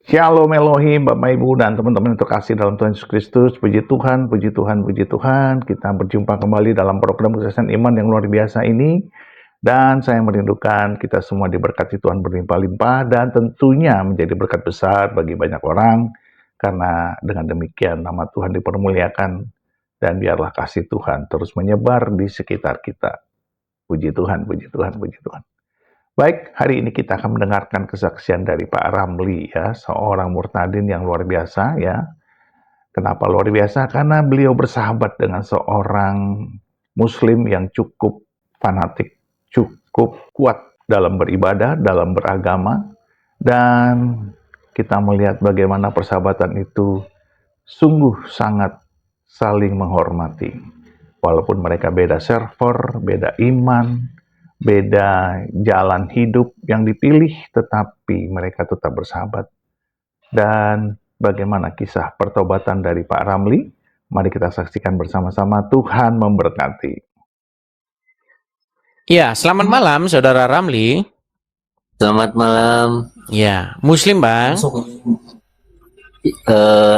Shalom Elohim, Bapak Ibu dan teman-teman yang terkasih dalam Tuhan Yesus Kristus. Puji Tuhan, puji Tuhan, puji Tuhan. Kita berjumpa kembali dalam program kesaksian iman yang luar biasa ini. Dan saya merindukan kita semua diberkati Tuhan berlimpah-limpah dan tentunya menjadi berkat besar bagi banyak orang. Karena dengan demikian nama Tuhan dipermuliakan dan biarlah kasih Tuhan terus menyebar di sekitar kita. Puji Tuhan, puji Tuhan, puji Tuhan. Baik, hari ini kita akan mendengarkan kesaksian dari Pak Ramli ya, seorang murtadin yang luar biasa ya. Kenapa luar biasa? Karena beliau bersahabat dengan seorang muslim yang cukup fanatik, cukup kuat dalam beribadah, dalam beragama, dan kita melihat bagaimana persahabatan itu sungguh sangat saling menghormati. Walaupun mereka beda server, beda iman, beda jalan hidup yang dipilih, tetapi mereka tetap bersahabat. Dan bagaimana kisah pertobatan dari Pak Ramli? Mari kita saksikan bersama-sama. Tuhan memberkati. Ya, selamat malam Saudara Ramli. Selamat malam. Ya, Muslim Bang.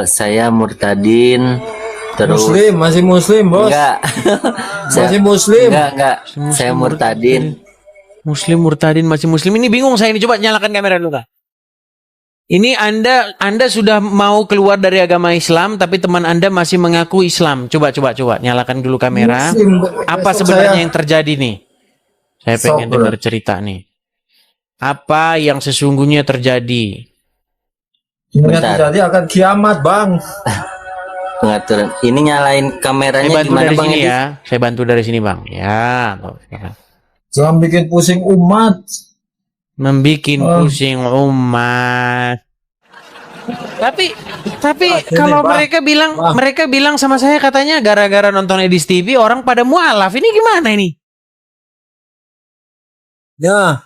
Saya murtadin. Terus Muslim, masih Muslim, Bos. enggak. Masih Muslim. Enggak. Saya murtadin. Muslim murtadin masih Muslim. Ini bingung saya ini. Coba nyalakan kamera dulu, Kak. Ini Anda sudah mau keluar dari agama Islam, tapi teman Anda masih mengaku Islam. Coba nyalakan dulu kamera. Muslim. Apa sebenarnya yang terjadi nih? Saya pengen dengar cerita nih. Apa yang sesungguhnya terjadi? Yang Bentar. terjadi akan kiamat, Bang. Pengaturan. Ini nyalain Saya kameranya bantu gimana dari Bang? sini Edi? ya. Saya bantu dari sini, Bang. Ya. Jangan bikin pusing umat. Membikin pusing umat. Tapi ini, kalau Bang. mereka bilang sama saya katanya gara-gara nonton Edis TV orang pada mualaf. Ini gimana ini? Ya,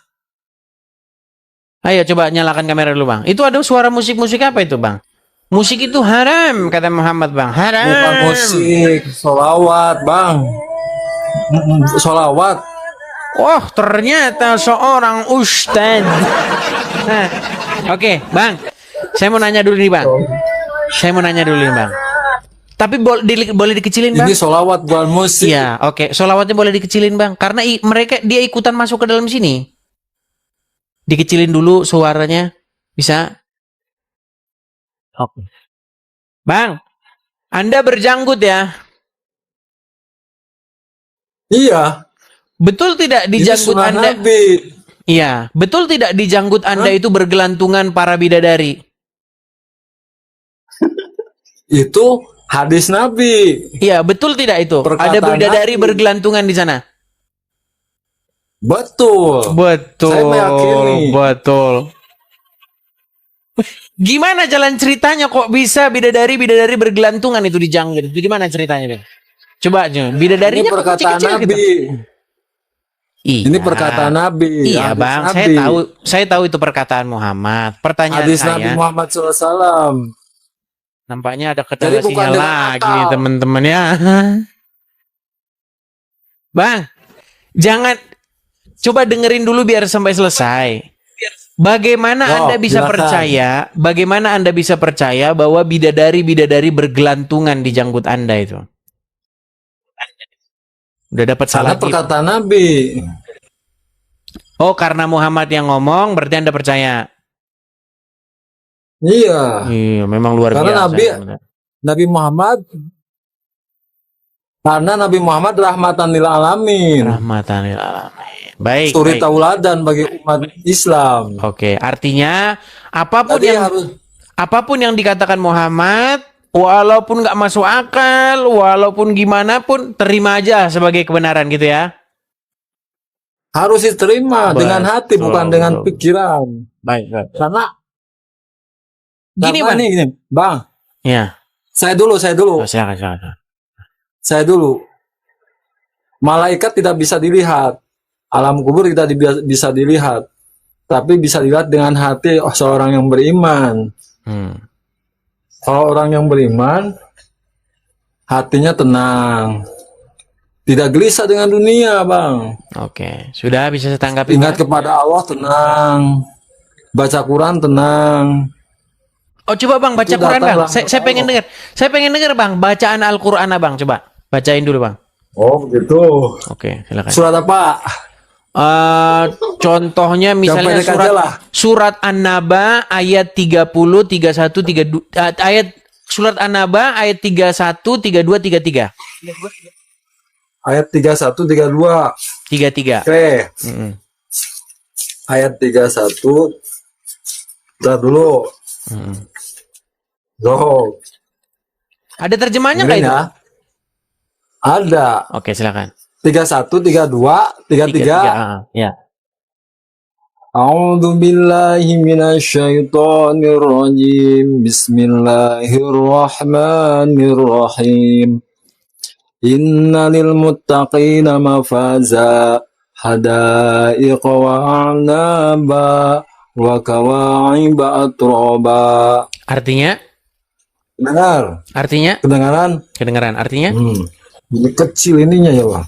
Ayo coba nyalakan kamera dulu, Bang. Itu ada suara musik-musik apa itu, Bang? Musik itu haram kata Muhammad, Bang. Haram. bukan musik, solawat, Bang. Solawat. Oh, ternyata seorang ustad. Nah, oke, Bang. Saya mau nanya dulu nih, Bang. Tapi boleh dikecilin, Bang? Ini solawat bukan musik. Iya, oke. Solawatnya boleh dikecilin, Bang. Karena dia ikutan masuk ke dalam sini. Dikecilin dulu suaranya. Bisa? Oke. Bang, Anda berjanggut ya? Iya. Betul tidak di Ini janggut sunnah Anda? Nabi. Iya, betul tidak di janggut Anda itu bergelantungan para bidadari? Itu hadis Nabi. Iya, betul tidak itu? Perkataan Ada bidadari Nabi. bergelantungan di sana? Betul. Betul. Saya meyakini. Betul. Gimana jalan ceritanya kok bisa bidadari bergelantungan itu di janggut? Itu gimana ceritanya, Bang? Coba aja. Ini Bidadarinya kok perkataan kecil-kecil Nabi. gitu. Iya. Ini perkataan Nabi. Iya, hadis Bang. Nabi. Saya tahu itu perkataan Muhammad. Pertanyaan Hadis Nabi saya, Muhammad SAW. nampaknya ada Jadi bukan ketidaksinnya dengan lagi nih akal. teman-teman ya. Bang, jangan, coba dengerin dulu biar sampai selesai. Bagaimana Oh, Anda bisa silakan. percaya? Bagaimana Anda bisa percaya bahwa bidadari bergelantungan di janggut Anda itu? Udah dapat Karena salah. perkataan Nabi. Oh, karena Muhammad yang ngomong, berarti Anda percaya? Iya. Iya, memang luar Karena biasa. Nabi Muhammad. Karena Nabi Muhammad rahmatan lil alamin. Rahmatan lil alamin. Baik. Suri baik. tauladan bagi umat Islam. Oke, artinya apapun Jadi yang harus apapun yang dikatakan Muhammad, walaupun nggak masuk akal, walaupun gimana pun, terima aja sebagai kebenaran gitu ya. harus diterima Betul, dengan hati bukan dengan betul. pikiran. Baik, baik. Karena Gini, Bang. gini, Bang. Ya, Saya dulu. oh, silakan. Saya dulu. Malaikat tidak bisa dilihat. Alam kubur tidak bisa dilihat. Tapi bisa dilihat dengan hati seorang yang beriman. Kalau orang yang beriman, hatinya tenang. Tidak gelisah dengan dunia, Bang. Oke, sudah bisa saya tanggapi, Ingat Bang? kepada Allah, tenang. Baca Quran, tenang. Oh, coba Bang baca Itu Quran Bang. datanglah Saya pengen Allah. dengar. Saya pengen dengar Bang bacaan Al-Qur'an Abang. Coba bacain dulu Bang. Oh begitu. Oke, silakan. Surat apa? Contohnya misalnya pendek aja lah. surat An-Naba ayat 30, 31, 32 ayat surat An-Naba ayat 31, 32, 33. Ayat 31, 32. 33. Oke. Mm-mm. Ayat 31. Udah dulu. Mm-mm. Loh. Ada terjemahnya nggak Dengerin itu? ya. Ada. Oke, silakan. 31, 32, 33. Ya. A'udzu billahi minasyaitonir rajim. Bismillahirrahmanirrahim. Innalil muttaqina mafaza hadaiqa wa a'naba wa kawa'iba atraba. Artinya? Dengar, Artinya? kedengaran. Artinya? Ini kecil ininya ya, Bang.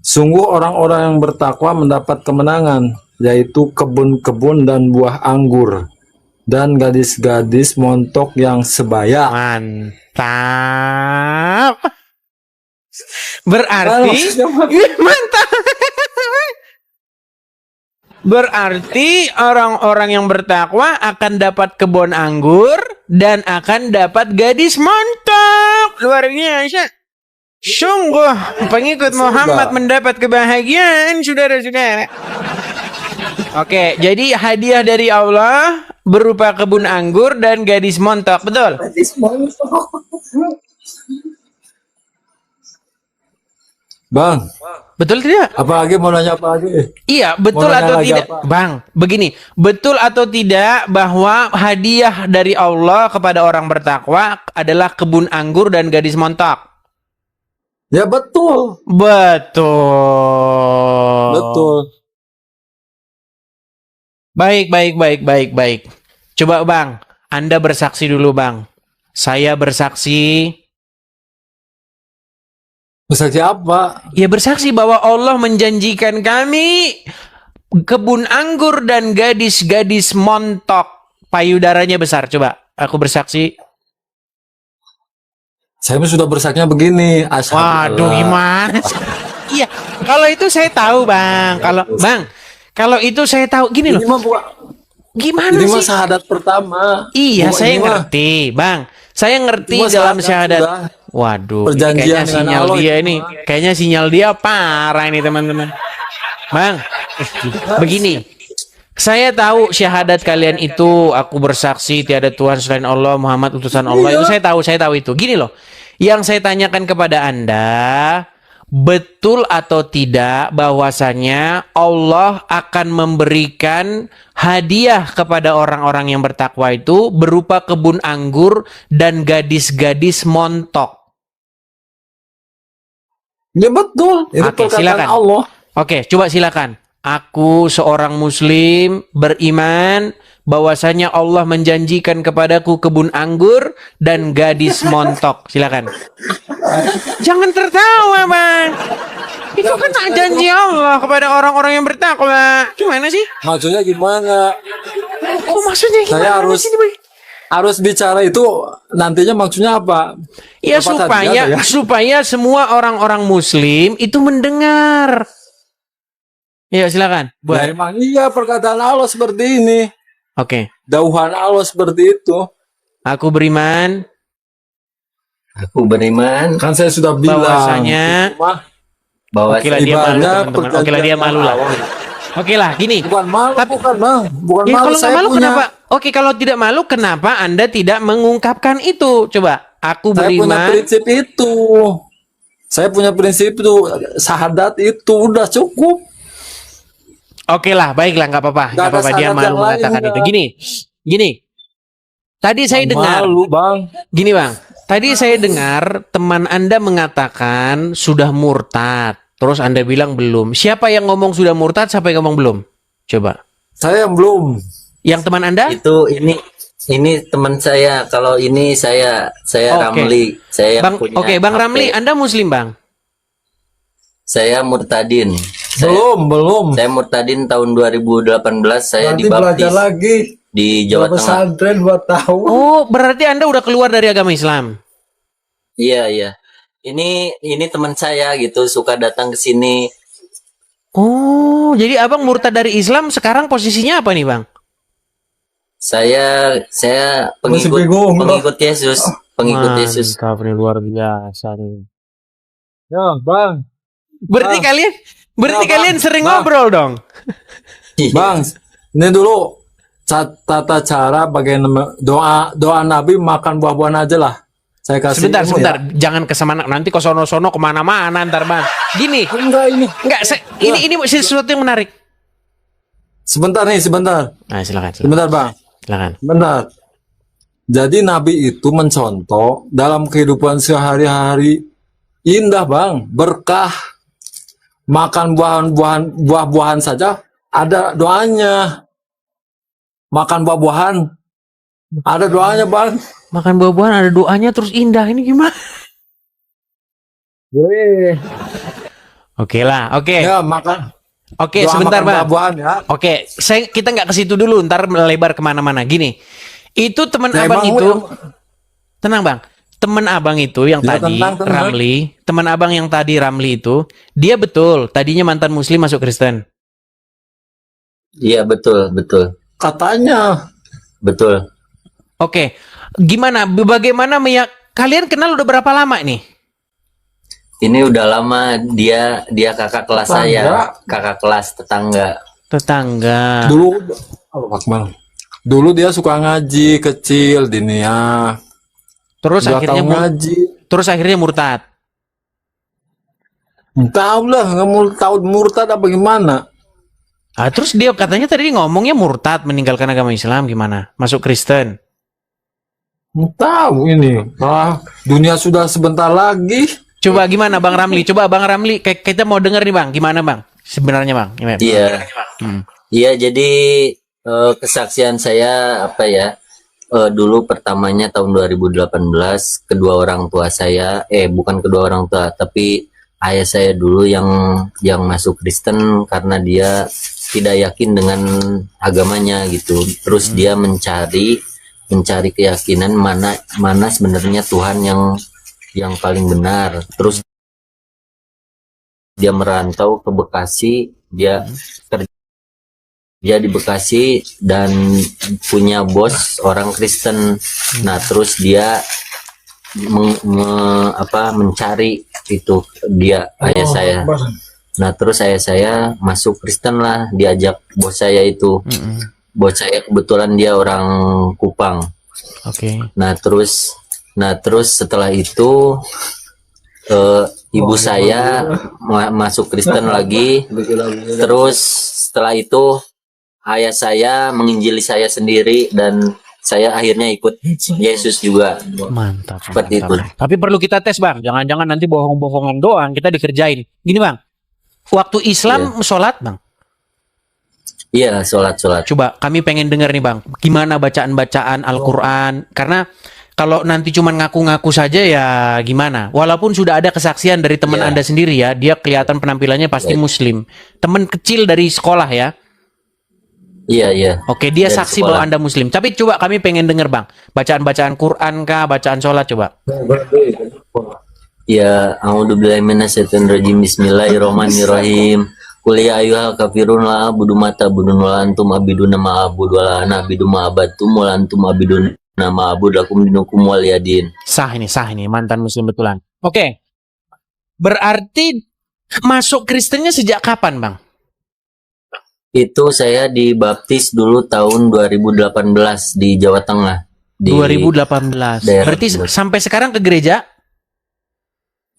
Sungguh orang-orang yang bertakwa mendapat kemenangan, yaitu kebun-kebun dan buah anggur, dan gadis-gadis montok yang sebaya. Mantap. Berarti mantap. Berarti orang-orang yang bertakwa akan dapat kebun anggur dan akan dapat gadis montok. Luar biasa. Sungguh pengikut Muhammad mendapat kebahagiaan, saudara-saudara. Oke, jadi hadiah dari Allah berupa kebun anggur dan gadis montok, betul? Bang, Betul tidak? apa lagi mau nanya apa lagi? Iya, betul Mau nanya atau lagi tidak? apa? Bang, begini, betul atau tidak bahwa hadiah dari Allah kepada orang bertakwa adalah kebun anggur dan gadis montok? Ya betul, Betul. Baik. Coba Bang, Anda bersaksi dulu Bang. Saya bersaksi. bersaksi apa? Ya bersaksi bahwa Allah menjanjikan kami kebun anggur dan gadis-gadis montok. Payudaranya besar. Coba, aku bersaksi. Saya sudah bersaksinya begini. Asyhadu Waduh, gimana? Iya, kalau itu saya tahu Bang. Kalau itu saya tahu. Gini loh. Ini mah bukan. Gimana Ini mah sih? syahadat pertama. Iya, Bukan saya ini mah. ngerti, Bang. Saya ngerti Cuma dalam syahadat syahadat. sudah. Waduh, ini Perjanjian kayaknya dengan sinyal Allah dia itu ini. mah. Kayaknya sinyal dia parah ini, teman-teman. Bang, begini. Saya tahu syahadat kalian itu, aku bersaksi tiada Tuhan selain Allah, Muhammad utusan Allah. Itu saya tahu itu. Gini loh. Yang saya tanyakan kepada Anda, betul atau tidak bahwasanya Allah akan memberikan hadiah kepada orang-orang yang bertakwa itu berupa kebun anggur dan gadis-gadis montok? Ya betul. Itu Oke, perkataan silakan. Allah. Oke, coba silakan. Aku seorang muslim beriman bahwasanya Allah menjanjikan kepadaku kebun anggur dan gadis montok. Silakan. Jangan tertawa, Bang. Itu kan janji Allah kepada orang-orang yang bertakwa. Gimana sih? Maksudnya gimana? Oh, maksudnya gimana? Saya harus- sih, Bang? Harus bicara itu nantinya maksudnya apa? Ya Apa tadi ada ya? supaya semua orang-orang muslim itu mendengar. Ya, silakan. Ya, Buat. emang iya perkataan Allah seperti ini. Oke. Dauhan Allah seperti itu. Aku beriman Aku beriman Kan saya sudah bilang. bahwasanya Itu mah bahwa Oke lah, dia malu, ibadah teman-teman. Oke lah, dia malu lah. Oke lah, gini. bukan malu, bukan bang. Bukan Ya, malu. kalau nggak Saya malu punya, kenapa? Oke, kalau tidak malu kenapa Anda tidak mengungkapkan itu? Coba, aku saya punya beriman. prinsip itu. Saya punya prinsip itu. Syahadat itu udah cukup. Oke lah, baiklah, nggak apa-apa. Nggak Nggak ada apa-apa, dia syarat malu yang lain, mengatakan udah. itu. Gini. Tadi saya dengar. Malu bang. Gini Bang, tadi saya dengar teman Anda mengatakan sudah murtad. Terus Anda bilang belum. Siapa yang ngomong sudah murtad, siapa yang ngomong belum? Coba. Saya yang belum. Yang teman Anda? itu ini teman saya. Kalau ini saya Oke. Ramli. Saya Bang, punya oke, Bang HP. Ramli, Anda Muslim Bang? Saya murtadin. Saya Belum. murtadin tahun 2018 saya Nanti dibaptis. belajar lagi. di Jawa Tengah. Pesantren 2 tahun. Oh, berarti Anda udah keluar dari agama Islam. Iya, iya. Ini teman saya gitu suka datang ke sini. Oh, jadi Abang murtad dari Islam sekarang posisinya apa nih, Bang? Saya Masih pengikut bingung, pengikut Yesus, pengikut Yesus. Mantap nih, luar biasa nih. Ya, Bang. Berarti Bang. berarti Ya, Bang. kalian sering Bang. ngobrol dong. Bang, ini dulu tata cara bagaimana doa Nabi makan buah-buahan aja lah. Saya kasih Sebentar, ilmu sebentar. ya. Jangan kesemana. Nanti ke sono-sono kemana-mana ntar, Bang. Gini. Enggak ini. Enggak, ini sesuatu yang menarik. Sebentar nih, sebentar. Nah, silakan. Sebentar, Bang. Silakan. Benar. Jadi Nabi itu mencontoh dalam kehidupan sehari-hari indah, Bang, berkah. Makan buah-buahan saja ada doanya. Makan buah-buahan ada doanya, Bang. Makan buah-buahan ada doanya terus indah. Ini gimana? Oke lah, oke. Ya, makan. Oke, Doa sebentar, makan Bang. buah-buahan ya. Oke, kita nggak ke situ dulu, ntar melebar kemana-mana. Gini, itu teman Ya, abang emang itu, yang- tenang Bang, teman abang itu yang Ya, tadi tenang. Ramli, teman abang yang tadi Ramli itu, dia betul tadinya mantan Muslim masuk Kristen. Iya, betul, betul. Katanya. Betul. Oke, gimana? Bagaimana kalian kenal udah berapa lama nih? Ini udah lama dia kakak kelas Tetangga. saya, kakak kelas tetangga. Tetangga. Dulu Akmal. Dulu dia suka ngaji kecil Dinia. Terus Udah akhirnya tahu ngaji. terus akhirnya murtad. Tahu lah, nggak mau tahu murtad apa gimana. Ah, terus dia katanya tadi ngomongnya murtad meninggalkan agama Islam gimana? Masuk Kristen. Tahu ini. Dunia sudah sebentar lagi. Coba gimana Bang Ramli? Coba Bang Ramli, kita mau denger nih Bang. Gimana Bang? Sebenarnya Bang. Gimana? Iya. Hmm. Iya, jadi kesaksian saya apa ya? Dulu pertamanya tahun 2018 kedua orang tua saya, bukan kedua orang tua, tapi ayah saya dulu yang masuk Kristen karena dia tidak yakin dengan agamanya gitu. Terus dia mencari keyakinan mana sebenarnya Tuhan yang paling benar. Terus dia merantau ke Bekasi, dia kerja di Bekasi dan punya bos orang Kristen. Nah, terus dia mencari itu dia ayah saya. Nah, terus ayah saya masuk Kristen lah, diajak bos saya itu. Bos saya kebetulan dia orang Kupang. Oke. Nah, terus setelah itu ibu saya masuk Kristen lagi. Terus setelah itu ayah saya menginjili saya sendiri dan saya akhirnya ikut Yesus juga. Mantap. Seperti itu. Tapi perlu kita tes Bang. Jangan-jangan nanti bohong-bohongan doang kita dikerjain. Gini Bang. Waktu Islam sholat Bang. Iya, sholat. Coba kami pengen denger nih Bang. Gimana bacaan-bacaan Al-Quran. Karena kalau nanti cuma ngaku-ngaku saja ya gimana. Walaupun sudah ada kesaksian dari teman Anda sendiri ya. Dia kelihatan penampilannya pasti Muslim. Teman kecil dari sekolah ya. Iya. Oke, dia Dari saksi sekolah. bahwa Anda Muslim. Tapi coba kami pengen denger Bang. Bacaan-bacaan Quran kah? Bacaan sholat coba. Ya, a'udzubillahiminasyaitonirrajim. Bismillahirrahmanirrahim. Qul ya ayyuhal kafirun la a'budu ma ta'budun wa la antum abiduna ma a'budu wa la ana abidu ma abattum wa la antum abiduna ma a'budu lakum dinukum waliyadin. Sah ini mantan Muslim betulan. Oke. Berarti masuk Kristennya sejak kapan Bang? Itu saya dibaptis dulu tahun 2018 di Jawa Tengah. Di 2018. daerah Berarti Tebet. sampai sekarang ke gereja?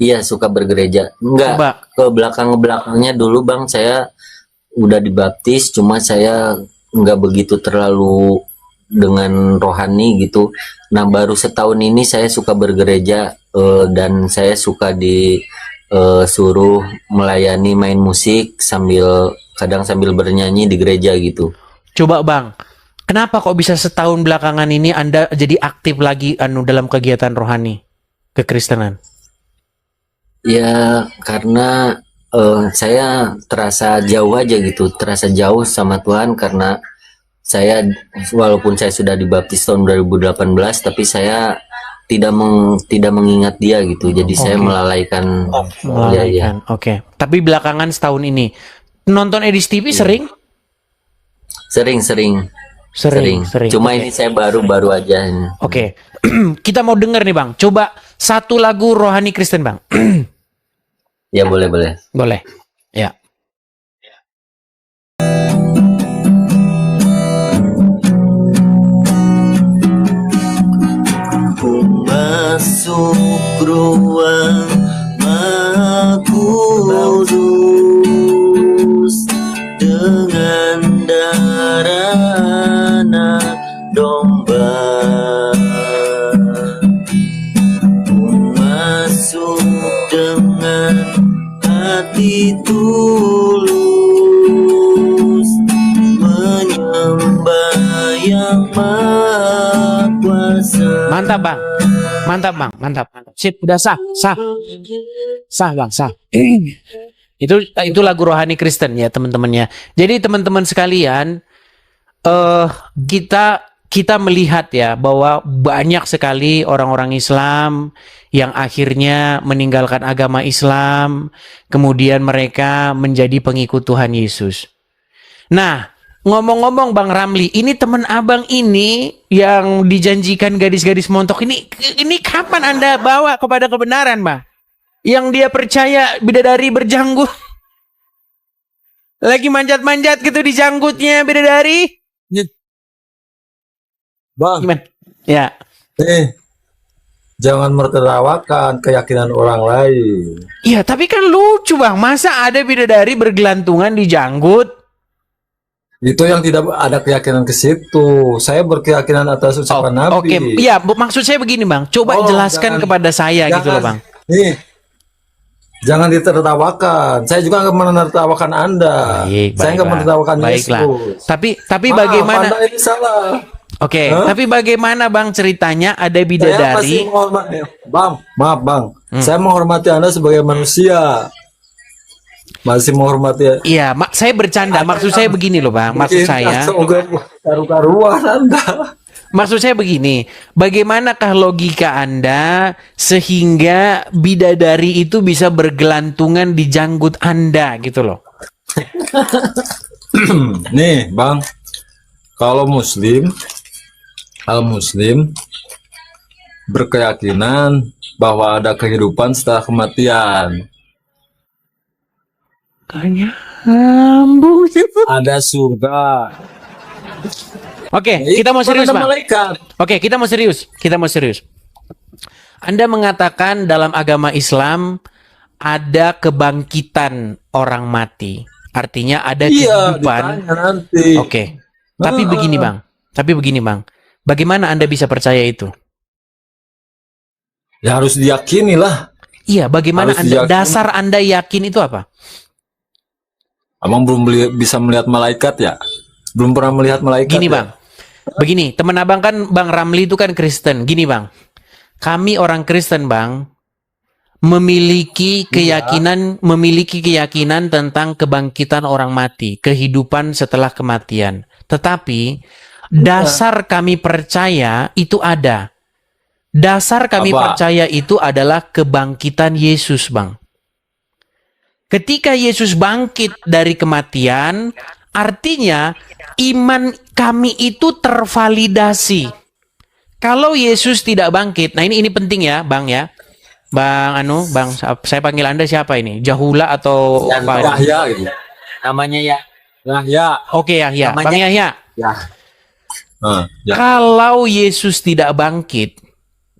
Iya, suka bergereja. Enggak, Coba. ke belakangnya dulu Bang, saya udah dibaptis, cuma saya enggak begitu terlalu dengan rohani gitu. Nah, baru setahun ini saya suka bergereja dan saya suka disuruh melayani main musik kadang sambil bernyanyi di gereja gitu. Coba Bang. Kenapa kok bisa setahun belakangan ini Anda jadi aktif lagi dalam kegiatan rohani kekristenan? Ya, karena saya terasa jauh aja gitu, terasa jauh sama Tuhan karena saya walaupun saya sudah dibaptis tahun 2018, tapi saya tidak mengingat dia gitu. Jadi saya Oke. melalaikan. Iya, iya. Melalaikan. Oke. Tapi belakangan setahun ini nonton Edis TV sering? Sering. Sering. Cuma Oke. ini saya baru aja ini. Oke. Kita mau denger nih, Bang. Coba satu lagu rohani Kristen, Bang. Ya, boleh. Boleh. Ya. Ku masuk ruang Maha Kudus dengan darah anak domba. Ku masuk dengan hati tulus menyembah yang Maha Kuasa. Mantap, Bang. Mantap. Sip, udah sah. Bang, sah. Itu lagu rohani Kristen ya, teman-temannya. Jadi teman-teman sekalian, kita melihat ya bahwa banyak sekali orang-orang Islam yang akhirnya meninggalkan agama Islam, kemudian mereka menjadi pengikut Tuhan Yesus. Nah, ngomong-ngomong Bang Ramli, ini teman abang ini yang dijanjikan gadis-gadis montok ini kapan Anda bawa kepada kebenaran, Bang? Yang dia percaya bidadari berjanggut. Lagi manjat-manjat gitu di janggutnya bidadari. Bang, Gimana? Ya. jangan menertawakan keyakinan orang lain. Iya, tapi kan lucu, Bang. Masa ada bidadari bergelantungan di janggut? Itu yang tidak ada keyakinan ke situ. Saya berkeyakinan atas ucapan Nabi. Oke, iya, maksud saya begini, Bang. Coba jelaskan kepada saya gitu loh, Bang. Nih, jangan ditertawakan. Saya juga nggak menertawakan Anda. Saya nggak menertawakan Baiklah. Yesus. Tapi bagaimana? Anda ini salah. Oke, Hah? tapi bagaimana Bang ceritanya ada Saya masih bidadari? menghormati, maaf Bang. Saya menghormati Anda sebagai manusia. Masih menghormati. Iya, saya bercanda. Maksud saya begini loh, Bang. Maksud saya karu-karuan Anda. Maksud saya begini, bagaimanakah logika Anda sehingga bidadari itu bisa bergelantungan di janggut Anda gitu loh? Nih, Bang. Kalau muslim berkeyakinan bahwa ada kehidupan setelah kematian. Nyambung gitu. Ada surga. Oke, kita mau serius, Ada Bang. malaikat. Oke, kita mau serius. Anda mengatakan dalam agama Islam ada kebangkitan orang mati. Artinya ada Iya, kehidupan. ditanya nanti. Oke. Tapi begini, Bang. Bagaimana Anda bisa percaya itu? Ya harus diyakini lah. Iya, bagaimana Harus Anda diyakini. dasar Anda yakin itu apa? Abang belum bisa melihat malaikat ya? Belum pernah melihat malaikat. Gini, ya? Bang. Begini, teman Abang kan Bang Ramli itu kan Kristen. Gini, Bang. Kami orang Kristen, Bang, memiliki keyakinan tentang kebangkitan orang mati, kehidupan setelah kematian. Tetapi dasar kami percaya itu ada. Dasar kami Apa? percaya itu adalah kebangkitan Yesus, Bang. Ketika Yesus bangkit dari kematian, artinya iman kami itu tervalidasi. Kalau Yesus tidak bangkit, nah ini penting ya, Bang ya. Bang saya panggil Anda siapa ini? Jahula atau apa? Yahya gitu. Namanya ya. Yahya. Oke, Yahya. Namanya- Bang Yahya. Ya. Ya. Kalau Yesus tidak bangkit,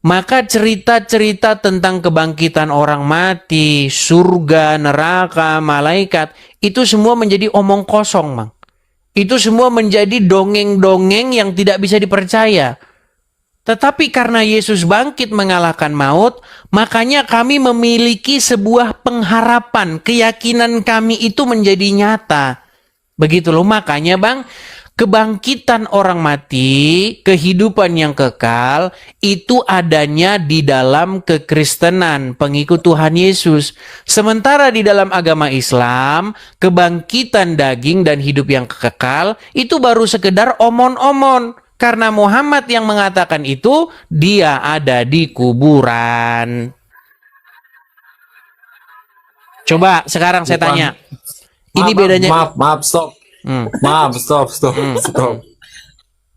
maka cerita-cerita tentang kebangkitan orang mati, surga, neraka, malaikat, itu semua menjadi omong kosong, Bang. Itu semua menjadi dongeng-dongeng yang tidak bisa dipercaya. Tetapi karena Yesus bangkit mengalahkan maut, makanya kami memiliki sebuah pengharapan, keyakinan kami itu menjadi nyata. Begitu loh, makanya Bang, Kebangkitan orang mati, kehidupan yang kekal, itu adanya di dalam kekristenan, pengikut Tuhan Yesus. Sementara di dalam agama Islam, kebangkitan daging dan hidup yang kekal, itu baru sekedar omon-omon. Karena Muhammad yang mengatakan itu, dia ada di kuburan. Coba sekarang saya tanya. Ini bedanya. Maaf, stop. Maaf, stop.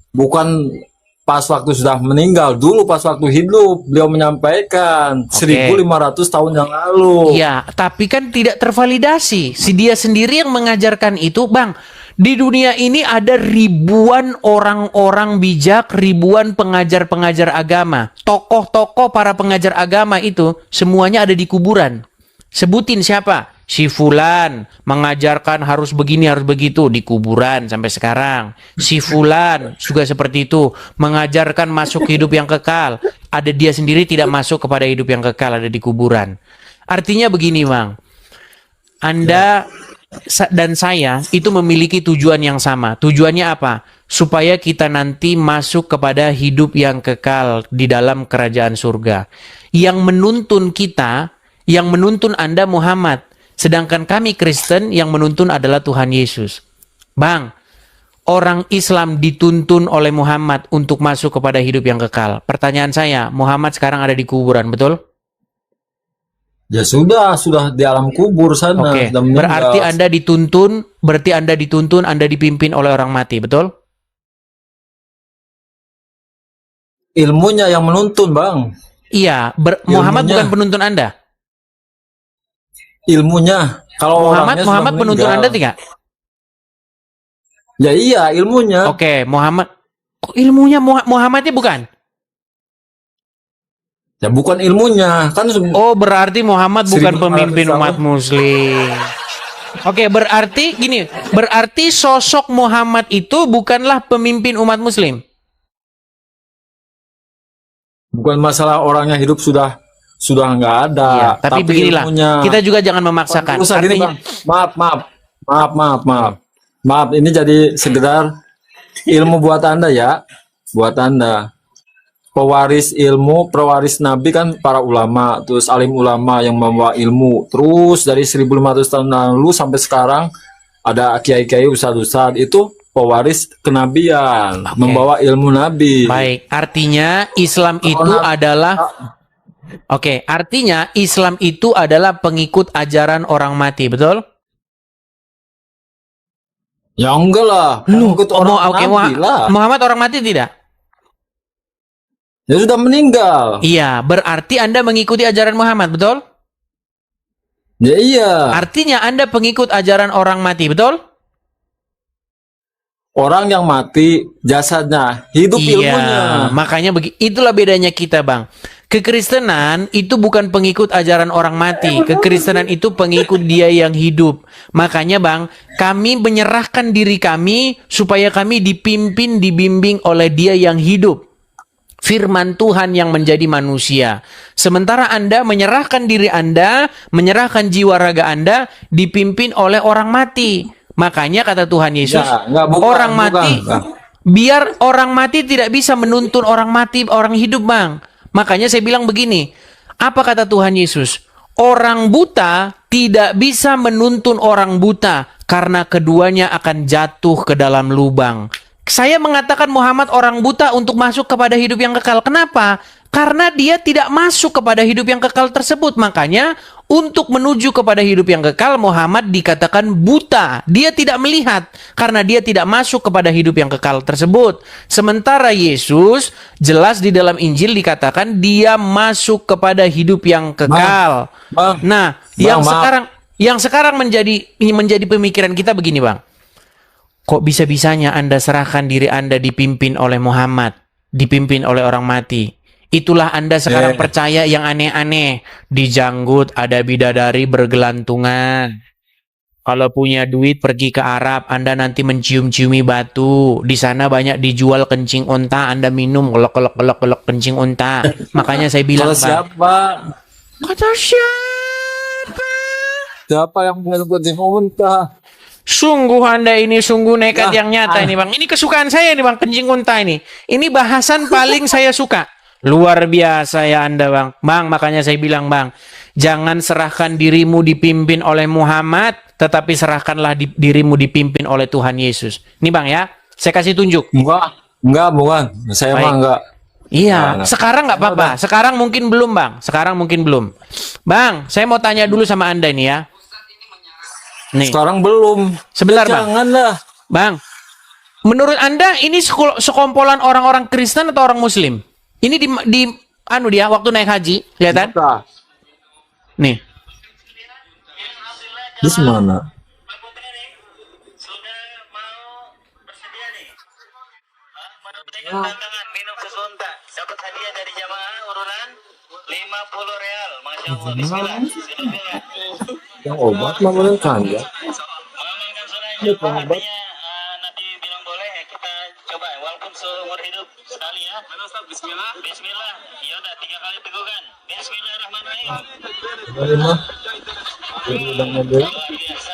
Bukan pas waktu sudah meninggal, dulu pas waktu hidup beliau menyampaikan 1500 tahun yang lalu. Iya, tapi kan tidak tervalidasi. Si dia sendiri yang mengajarkan itu, Bang. Di dunia ini ada ribuan orang-orang bijak, ribuan pengajar-pengajar agama. Tokoh-tokoh para pengajar agama itu semuanya ada di kuburan. Sebutin siapa? Si Fulan mengajarkan harus begini, harus begitu, di kuburan sampai sekarang. Si Fulan juga seperti itu, mengajarkan masuk hidup yang kekal. Ada dia sendiri tidak masuk kepada hidup yang kekal, ada di kuburan. Artinya begini, Bang. Anda dan saya itu memiliki tujuan yang sama. Tujuannya apa? Supaya kita nanti masuk kepada hidup yang kekal di dalam kerajaan surga. Yang menuntun kita, yang menuntun Anda Muhammad. Sedangkan kami Kristen yang menuntun adalah Tuhan Yesus. Bang, orang Islam dituntun oleh Muhammad untuk masuk kepada hidup yang kekal. Pertanyaan saya, Muhammad sekarang ada di kuburan, betul? Ya sudah di alam kubur sana. Oke, berarti Anda dituntun, Anda dipimpin oleh orang mati, betul? Ilmunya yang menuntun, Bang. Iya, Muhammad bukan penuntun Anda. Ilmunya. Kalau Muhammad penuntun Anda tidak? Ya iya, ilmunya. Oke, Muhammad. Kok ilmunya Muhammadnya bukan? Ya bukan ilmunya, kan. Oh, berarti Muhammad bukan pemimpin umat muslim. Oke, berarti gini, berarti sosok Muhammad itu bukanlah pemimpin umat muslim. Bukan masalah orangnya hidup sudah nggak ada. Iya, tapi beginilah, ilmunya. kita juga jangan memaksakan. Artinya, maaf, ini jadi sekedar ilmu buat Anda ya, buat Anda. Pewaris ilmu, pewaris Nabi kan para ulama, terus alim ulama yang membawa ilmu. Terus dari 1500 tahun lalu sampai sekarang ada kiai-kiai, ustadz-ustadz, itu pewaris kenabian, membawa ilmu Nabi. Baik, artinya Islam itu adalah artinya Islam itu adalah pengikut ajaran orang mati, betul? Ya enggak lah, pengikut orang Nabi lah. Muhammad orang mati tidak? Ya sudah meninggal. Iya, berarti Anda mengikuti ajaran Muhammad, betul? Ya iya. Artinya Anda pengikut ajaran orang mati, betul? Orang yang mati jasadnya, hidup ilmunya. Makanya itulah bedanya kita, Bang. Kekristenan itu bukan pengikut ajaran orang mati. Kekristenan itu pengikut dia yang hidup. Makanya, Bang, kami menyerahkan diri kami supaya kami dipimpin, dibimbing oleh dia yang hidup. Firman Tuhan yang menjadi manusia. Sementara Anda menyerahkan diri Anda, menyerahkan jiwa raga Anda, dipimpin oleh orang mati. Makanya kata Tuhan Yesus, biar orang mati tidak bisa menuntun orang mati, orang hidup, Bang. Makanya saya bilang begini, apa kata Tuhan Yesus? Orang buta tidak bisa menuntun orang buta karena keduanya akan jatuh ke dalam lubang. Saya mengatakan Muhammad orang buta untuk masuk kepada hidup yang kekal. Kenapa? Karena dia tidak masuk kepada hidup yang kekal tersebut. Makanya untuk menuju kepada hidup yang kekal, Muhammad dikatakan buta. Dia tidak melihat karena dia tidak masuk kepada hidup yang kekal tersebut. Sementara Yesus jelas di dalam Injil dikatakan dia masuk kepada hidup yang kekal. Yang sekarang menjadi pemikiran kita begini, Bang. Kok bisa-bisanya Anda serahkan diri Anda dipimpin oleh Muhammad, dipimpin oleh orang mati? Itulah Anda sekarang percaya yang aneh-aneh. Di janggut ada bidadari bergelantungan. Kalau punya duit pergi ke Arab, Anda nanti mencium-ciumi batu. Di sana banyak dijual kencing unta, Anda minum kelok kencing unta. Makanya saya bilang, siapa? Kata siapa? Siapa yang minum kencing unta? Sungguh Anda ini sungguh nekat Nah, yang nyata ini Bang. Ini kesukaan saya ini Bang, kencing unta ini. Ini bahasan paling saya suka. Luar biasa ya Anda Bang. Bang, makanya saya bilang Bang, jangan serahkan dirimu dipimpin oleh Muhammad, tetapi serahkanlah dirimu dipimpin oleh Tuhan Yesus. Ini Bang ya, saya kasih tunjuk. Enggak, bukan. Saya Baik. mah enggak. Iya, Nah, sekarang nggak apa-apa. Sekarang mungkin belum Bang. Sekarang mungkin belum. Bang, saya mau tanya dulu sama Anda ini ya. Nih, sekarang belum. sebentar Bang. Janganlah. Bang, menurut Anda ini sekumpulan orang-orang Kristen atau orang Muslim? Ini di anu dia waktu naik haji, kelihatan? Nah, Nih. di mana? Tantangan minum susu unta dapat hadiah dari jamaah urunan 50 real. Masya Allah. Bismillah. Bismillah. Yang obat mah menentukan ya. Mengamalkan sunnah itu artinya Nabi bilang boleh ya kita coba walaupun seumur hidup sekali ya. Bismillah. Bismillah. Ya udah 3 kali tegukan. Bismillahirrahmanirrahim. Dari mah? Dari udah mobil. Luar biasa.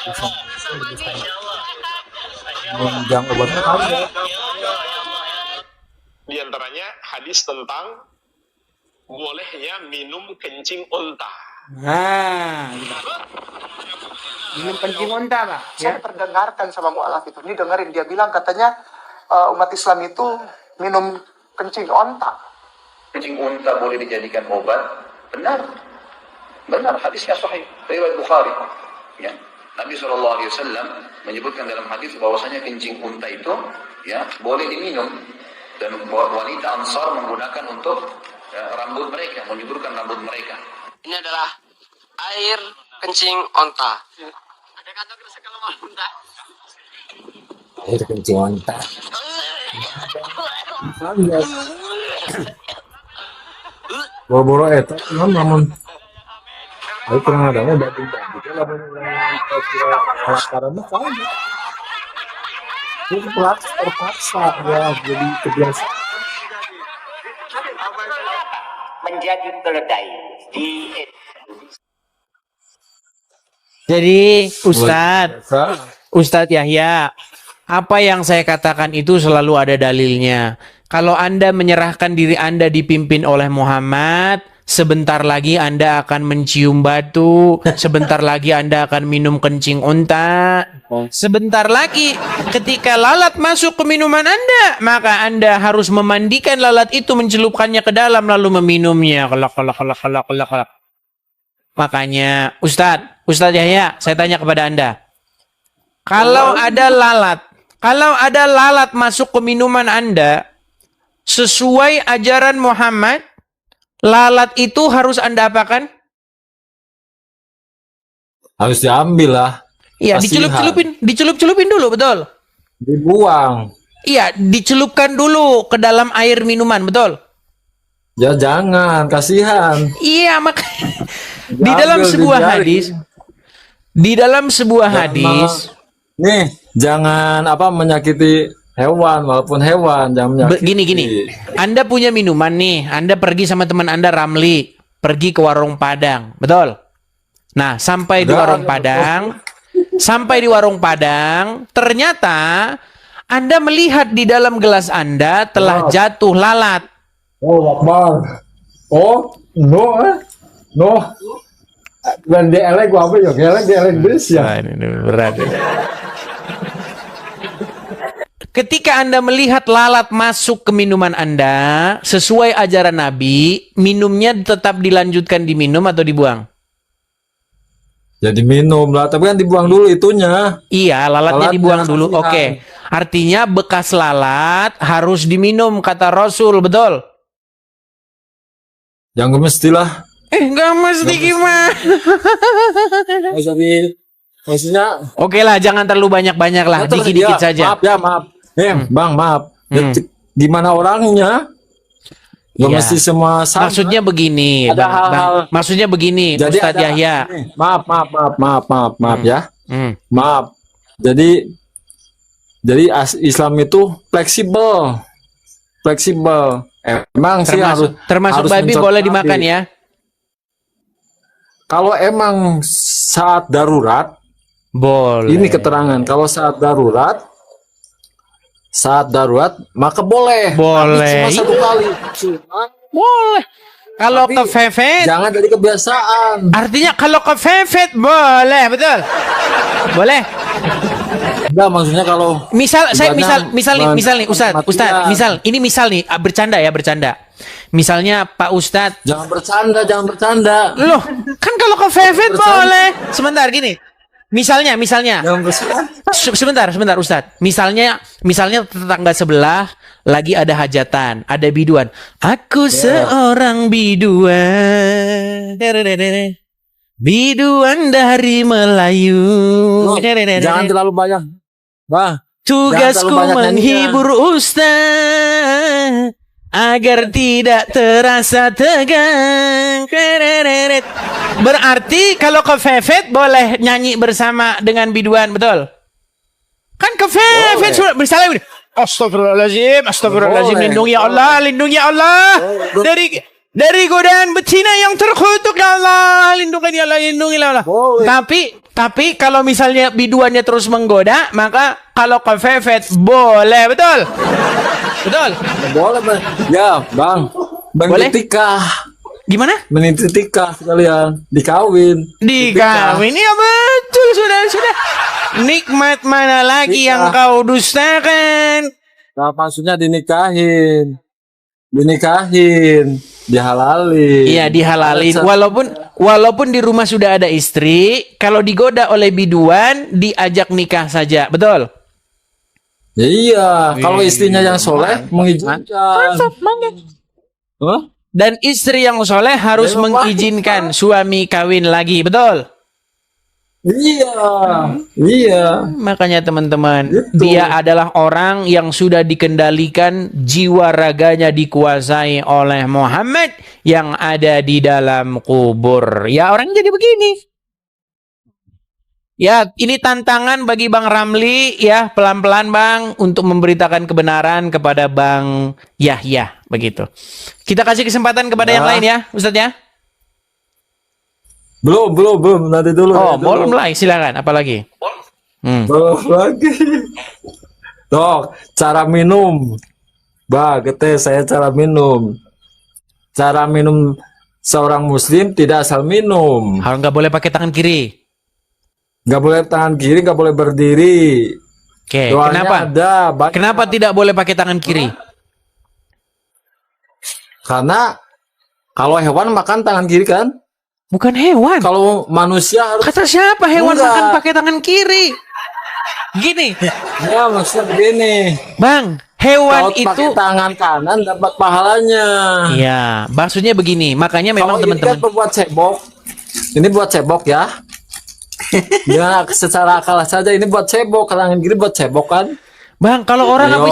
Masya Allah. Masya Allah. Masya Allah. Yang obatnya kali ya. Ya Allah. Ya Allah. Ya Allah. Di antaranya hadis tentang bolehnya minum kencing unta. Nah, minum kencing unta, Pak. Saya terdengarkan sama mualaf itu. Ini dengerin, dia bilang katanya umat Islam itu minum kencing onta. Kencing unta boleh dijadikan obat? Benar. Benar, hadisnya sahih. Riwayat Bukhari. Ya. Nabi SAW menyebutkan dalam hadis bahwasanya kencing unta itu ya boleh diminum, dan wanita Ansar menggunakan untuk rambut mereka, menyuburkan rambut mereka. Ini adalah air kencing onta. Ada kata kita kalau mau onta. Air kencing onta. Boro-boro eta namun ayo kurang ada mah babi lah karena kan itu terpaksa ya jadi kebiasaan Menjadi keledai di Jadi, Ustadz Yahya, apa yang saya katakan itu selalu ada dalilnya. Kalau Anda menyerahkan diri Anda dipimpin oleh Muhammad, sebentar lagi Anda akan mencium batu, sebentar lagi Anda akan minum kencing unta, sebentar lagi ketika lalat masuk ke minuman Anda, maka Anda harus memandikan lalat itu, mencelupkannya ke dalam lalu meminumnya. Kelak. Makanya Ustadz Yahya, saya tanya kepada Anda, kalau ada lalat masuk ke minuman Anda sesuai ajaran Muhammad, lalat itu harus Anda apakan? harus diambil lah, Iya, dicelup-celupin dulu, betul? dibuang Iya, dicelupkan dulu ke dalam air minuman, betul? ya, jangan, kasihan. Iya, makanya di Diambil, dalam sebuah dibiarin. hadis, di dalam sebuah Jangan hadis, nih jangan menyakiti hewan, walaupun hewan jangan menyakiti. gini. Anda punya minuman nih, Anda pergi sama teman Anda Ramli, pergi ke warung Padang, betul? Nah, sampai di warung Padang, ternyata Anda melihat di dalam gelas Anda telah jatuh lalat. Oh, Akbar. Oh, no. Dan dielek gua apa ya? Dielek bis ya. Wah, ini berat. Ketika Anda melihat lalat masuk ke minuman Anda, sesuai ajaran Nabi, minumnya tetap dilanjutkan diminum atau dibuang? Jadi minum lah, tapi kan dibuang dulu itunya. Iya, lalatnya Lalatnya dibuang dulu. kasihan. Oke. Artinya bekas lalat harus diminum, kata Rasul, betul? Yang mestilah. Nggak mesti gimana. Jadi maksudnya Oke lah, jangan terlalu banyak-banyak lah, dikit-dikit saja. Maaf. Bang, maaf. Ya, gimana orangnya? Nggak Iya. mesti semua sama. Maksudnya begini, Ada hal-hal- maksudnya begini, Jadi Ustadz ada- Yahya. nih, maaf ya. Maaf. Jadi Islam itu fleksibel. Emang sih Termasuk harus babi mencontoh boleh Nabi. dimakan ya? Kalau emang saat darurat, Boleh. Ini keterangan. Kalau saat darurat maka boleh. Boleh. Tapi cuma satu kali. Cuma Boleh. Kalau tapi kepepet, jangan dari kebiasaan. artinya kalau kepepet boleh, betul? Boleh. Enggak, maksudnya kalau Misal ibadah misal nih Ustadz, matian. misal nih, bercanda ya, bercanda. Misalnya Pak Ustadz, Jangan bercanda. loh, kan kalau kepepet Bercanda. boleh. Sebentar gini. Misalnya, Jangan bercanda. sebentar Ustadz. Misalnya tetangga sebelah lagi ada hajatan, ada biduan. Aku seorang biduan. Biduan dari Melayu. Loh, jangan terlalu banyak. Bah, Tugasku jangan terlalu banyak menghibur Ustaz agar tidak terasa tegang. Berarti kalau kepepet boleh nyanyi bersama dengan biduan, betul? Kan kepepet sudah misalnya begini. Astagfirullahaladzim, Boleh. lindungi Allah dari godaan betina yang terkutuk, ya Allah, lindungi Allah. Boleh. Tapi kalau misalnya biduannya terus menggoda, maka kalau kepepet boleh, betul? Betul? boleh, Bang. Ya, Bang. Boleh? Nikah. Gimana? Nikah sekalian, dikawin. Dikawin, ya betul, sudah. Nikmat mana lagi yang kau dustakan? Nah, maksudnya dinikahin, dihalalin. Iya, dihalalin. Walaupun di rumah sudah ada istri, kalau digoda oleh biduan, diajak nikah saja, betul? Ya, iya, kalau istrinya yang soleh mengizinkan. Hah? Dan istri yang soleh harus mengizinkan suami kawin lagi, betul? Iya. Makanya teman-teman, Gitu. dia adalah orang yang sudah dikendalikan, jiwa raganya dikuasai oleh Muhammad yang ada di dalam kubur. Ya, orang jadi begini. Ya, ini tantangan bagi Bang Ramli, ya, pelan-pelan Bang, untuk memberitakan kebenaran kepada Bang Yahya, begitu. Kita kasih kesempatan kepada yang lain ya, Ustadz ya. Belum, nanti dulu. Oh, belum mulai, silakan. Apalagi? Belum lagi. Dok, cara minum. Saya cara minum. Cara minum seorang muslim tidak asal minum. Harus nggak boleh pakai tangan kiri. Nggak boleh tangan kiri, nggak boleh berdiri. Oke, Doanya kenapa? ada, banyak. Kenapa tidak boleh pakai tangan kiri? Karena kalau hewan makan tangan kiri kan? Bukan hewan. Kalau manusia harus. Kata siapa hewan Enggak. makan pakai tangan kiri? Gini, Ya, maksudnya begini. Bang, hewan Kalau itu. pakai tangan kanan dapat pahalanya. Iya, maksudnya begini. Makanya memang Kalau ini kan teman-teman. buat cebok. Ini buat cebok ya. Ya, secara akal saja ini buat cebok. Tangan kiri buat cebok kan? Bang, kalau orang Ayo.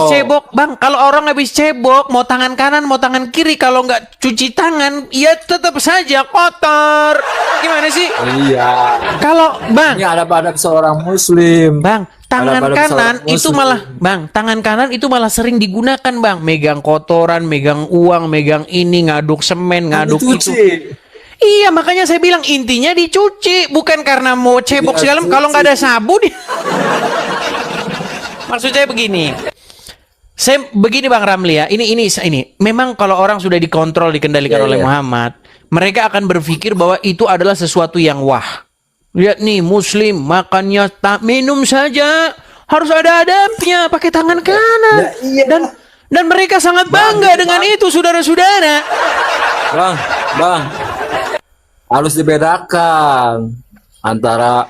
habis cebok, mau tangan kanan, mau tangan kiri, kalau nggak cuci tangan, ya tetap saja kotor. Gimana sih? Iya. Kalau, Bang, Ini ada pada seorang muslim. Bang, tangan Ada pada kanan seorang itu muslim. malah, Bang, tangan kanan itu malah sering digunakan, Bang. Megang kotoran, megang uang, megang ini, ngaduk semen, ngaduk itu. Dicuci. Iya, makanya saya bilang intinya dicuci, bukan karena mau cebok Iya, segala. cuci. Kalau nggak ada sabun, maksud saya begini. Saya begini Bang Ramli ya. Ini. Memang kalau orang sudah dikontrol, dikendalikan Iya, oleh iya. Muhammad, mereka akan berpikir bahwa itu adalah sesuatu yang wah. Lihat nih, Muslim makannya tak minum saja, harus ada adabnya, pakai tangan kanan. Ya, iya. Dan mereka sangat bangga dengan itu, saudara-saudara. Bang. Harus dibedakan antara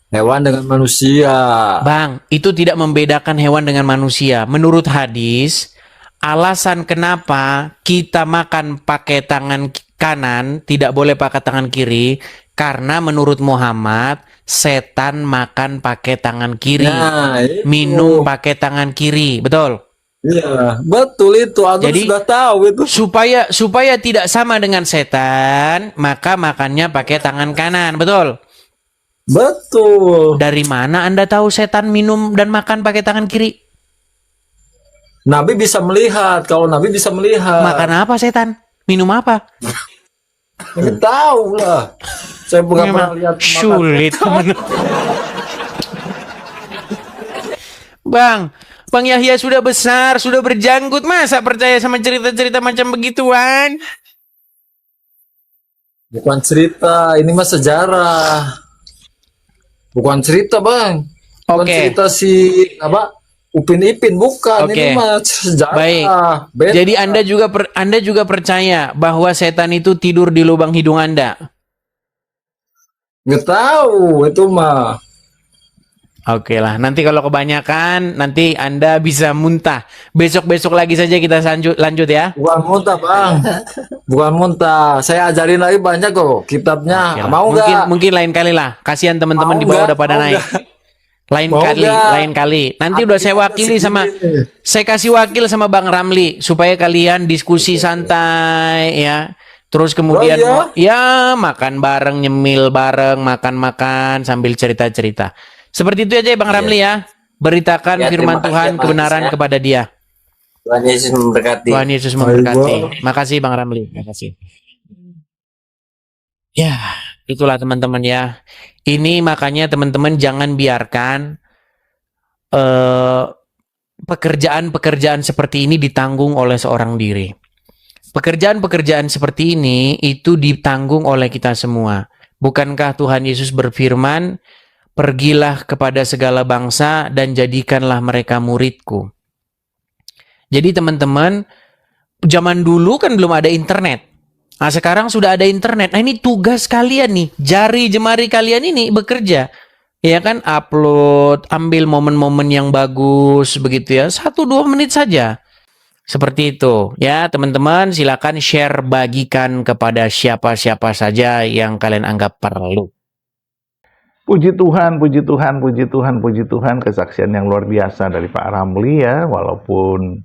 hewan dengan manusia. Bang, itu tidak membedakan hewan dengan manusia. Menurut hadis, alasan kenapa kita makan pakai tangan kanan, tidak boleh pakai tangan kiri, karena menurut Muhammad, setan makan pakai tangan kiri, Nah, itu. minum pakai tangan kiri, betul? Iya, betul itu. Aku Jadi, sudah tahu itu. Supaya tidak sama dengan setan, maka makannya pakai tangan kanan, betul? Betul. Dari mana Anda tahu setan minum dan makan pakai tangan kiri? Nabi bisa melihat. Kalau Nabi bisa melihat. Makan apa setan? Minum apa? Tahu lah. Saya bukan pernah Memang lihat makan. sulit. Bang Yahya sudah besar, sudah berjanggut, masa percaya sama cerita-cerita macam begituan? Bukan cerita, ini mah sejarah. Bukan cerita, Bang. Bukan Oke. cerita si apa? Upin Ipin, bukan. Oke. Ini mah sejarah. Baik. Beda. Jadi Anda juga percaya bahwa setan itu tidur di lubang hidung Anda? Nggak tahu itu mah. Oke lah, nanti kalau kebanyakan nanti Anda bisa muntah. Besok-besok lagi saja kita lanjut ya. Bukan muntah, Bang. Bukan muntah. Saya ajarin lagi banyak kok kitabnya. Oke lah. Mau nggak? Mungkin lain kali lah. Kasihan teman-teman Mau di bawah nggak? udah pada Mau naik. nggak? Lain Mau kali, nggak? lain kali. Nanti Hati udah saya kita wakili sama, segini. saya kasih wakil sama Bang Ramli supaya kalian diskusi santai ya. Terus kemudian Oh, iya? ya makan bareng, nyemil bareng, makan-makan sambil cerita-cerita. Seperti itu aja ya Bang Ramli ya. Beritakan Ya, firman terima kasih Tuhan, ya, Mas, kebenaran ya. kepada dia. Tuhan Yesus memberkati. Tuhan Yesus memberkati. Makasih Bang Ramli. Makasih. Ya, itulah teman-teman ya. Ini makanya teman-teman jangan biarkan pekerjaan-pekerjaan seperti ini ditanggung oleh seorang diri. Pekerjaan-pekerjaan seperti ini itu ditanggung oleh kita semua. Bukankah Tuhan Yesus berfirman, "Pergilah kepada segala bangsa dan jadikanlah mereka muridku." Jadi teman-teman, zaman dulu kan belum ada internet. Nah sekarang sudah ada internet. Nah ini tugas kalian nih, jari jemari kalian ini bekerja. Ya kan, upload, ambil momen-momen yang bagus begitu ya. 1-2 menit saja. Seperti itu. Ya teman-teman, silakan share, bagikan kepada siapa-siapa saja yang kalian anggap perlu. Puji Tuhan, puji Tuhan, puji Tuhan, puji Tuhan, kesaksian yang luar biasa dari Pak Ramli ya, walaupun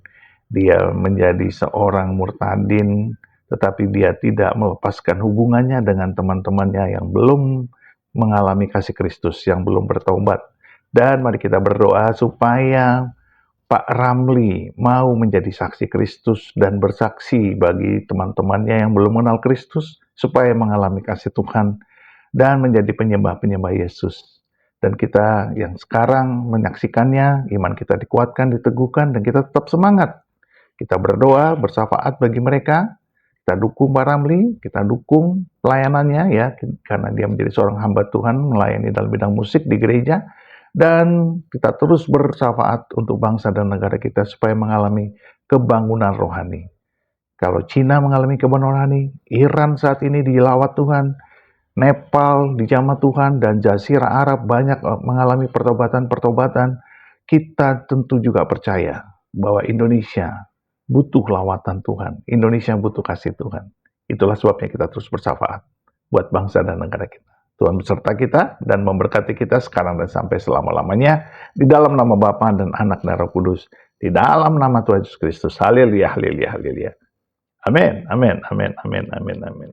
dia menjadi seorang murtadin, tetapi dia tidak melepaskan hubungannya dengan teman-temannya yang belum mengalami kasih Kristus, yang belum bertobat. Dan mari kita berdoa supaya Pak Ramli mau menjadi saksi Kristus dan bersaksi bagi teman-temannya yang belum mengenal Kristus, supaya mengalami kasih Tuhan dan menjadi penyembah-penyembah Yesus. Dan kita yang sekarang menyaksikannya, iman kita dikuatkan, diteguhkan, dan kita tetap semangat. Kita berdoa, bersafaat bagi mereka, kita dukung Pak Ramli, kita dukung pelayanannya ya, karena dia menjadi seorang hamba Tuhan, melayani dalam bidang musik di gereja, dan kita terus bersafaat untuk bangsa dan negara kita supaya mengalami kebangunan rohani. Kalau Cina mengalami kebangunan rohani, Iran saat ini dilawat Tuhan, Nepal dijamah Tuhan, dan Jazirah Arab banyak mengalami pertobatan-pertobatan. Kita tentu juga percaya bahwa Indonesia butuh lawatan Tuhan. Indonesia butuh kasih Tuhan. Itulah sebabnya kita terus bersafaat buat bangsa dan negara kita. Tuhan beserta kita dan memberkati kita sekarang dan sampai selama-lamanya. Di dalam nama Bapa dan Anak dan Roh Kudus. Di dalam nama Tuhan Yesus Kristus. Haleluya, haleluya, haleluya. Amin, amin, amin, amin, amin, amin.